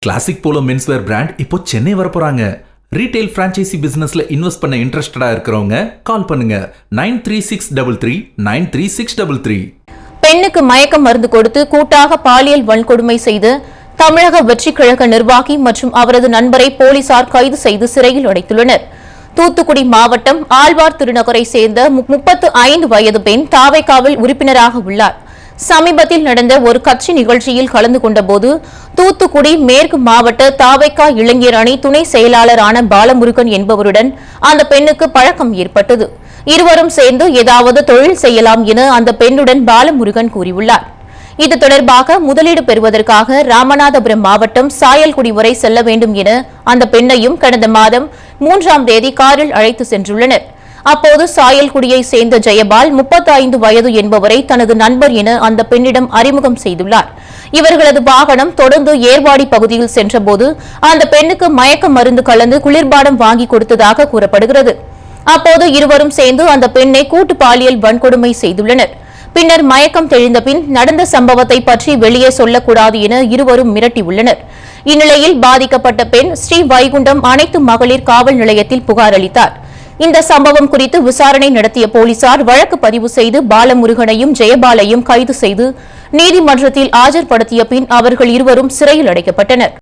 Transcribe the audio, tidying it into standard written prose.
Classic polo menswear brand இப்போ Chennai வரப்போறாங்க. Retail franchisee பிசினஸ்ல invest பண்ண இன்ட்ரெஸ்டடா இருக்கிறவங்க கால் பண்ணுங்க 9363393633. பெண்ணுக்கு மயக்க மருந்து கொடுத்து கூட்டாக பாலியல் வன்கொடுமை செய்து தமிழக வெற்றி கழக நிர்வாகி மற்றும் அவரது நண்பரை போலீசார் கைது செய்து சிறையில் அடைத்துள்ளனர். தூத்துக்குடி மாவட்டம் ஆழ்வார் திருநகரை சேர்ந்த 35 வயது பெண் தாவேகாவில் உறுப்பினராக உள்ளார். சமீபத்தில் நடந்த ஒரு கட்சி நிகழ்ச்சியில் கலந்து கொண்டபோது தூத்துக்குடி மேற்கு மாவட்ட தாவேகா இளைஞர் அணி துணை செயலாளரான பாலமுருகன் என்பவருடன் அந்த பெண்ணுக்கு பழக்கம் ஏற்பட்டது. இருவரும் சேர்ந்து ஏதாவது தொழில் செய்யலாம் என அந்த பெண்ணுடன் பாலமுருகன் கூறியுள்ளார். இது தொடர்பாக முதலீடு பெறுவதற்காக ராமநாதபுரம் மாவட்டம் சாயல்குடி வரை செல்ல வேண்டும் என அந்த பெண்ணையும் கடந்த மாதம் 3ஆம் தேதி காரில் அழைத்து சென்றுள்ளனர். அப்போது சாயல்குடியை சேர்ந்த ஜெயபால் 35 வயது என்பவரை தனது நண்பர் என அந்த பெண்ணிடம் அறிமுகம் செய்துள்ளார். இவர்களது வாகனம் தொடர்ந்து ஏர்வாடி பகுதியில் சென்றபோது அந்த பெண்ணுக்கு மயக்க மருந்து கலந்து குளிர்பானம் வாங்கி கொடுத்ததாக கூறப்படுகிறது. அப்போது இருவரும் சேர்ந்து அந்த பெண்ணை கூட்டு பாலியல் வன்கொடுமை செய்துள்ளனர். பின்னர் மயக்கம் தெளிந்த பின் நடந்த சம்பவத்தை பற்றி வெளியே சொல்லக்கூடாது என இருவரும் மிரட்டியுள்ளனர். இந்நிலையில் பாதிக்கப்பட்ட பெண் ஸ்ரீ வைகுண்டம் அனைத்து மகளிர் காவல் நிலையத்தில் புகார் அளித்தார். இந்த சம்பவம் குறித்து விசாரணை நடத்திய போலீசார் வழக்கு பதிவு செய்து பாலமுருகனையும் ஜெயபாலையும் கைது செய்து நீதிமன்றத்தில் ஆஜர்படுத்திய பின் அவர்கள் இருவரும் சிறையில் அடைக்கப்பட்டனர்.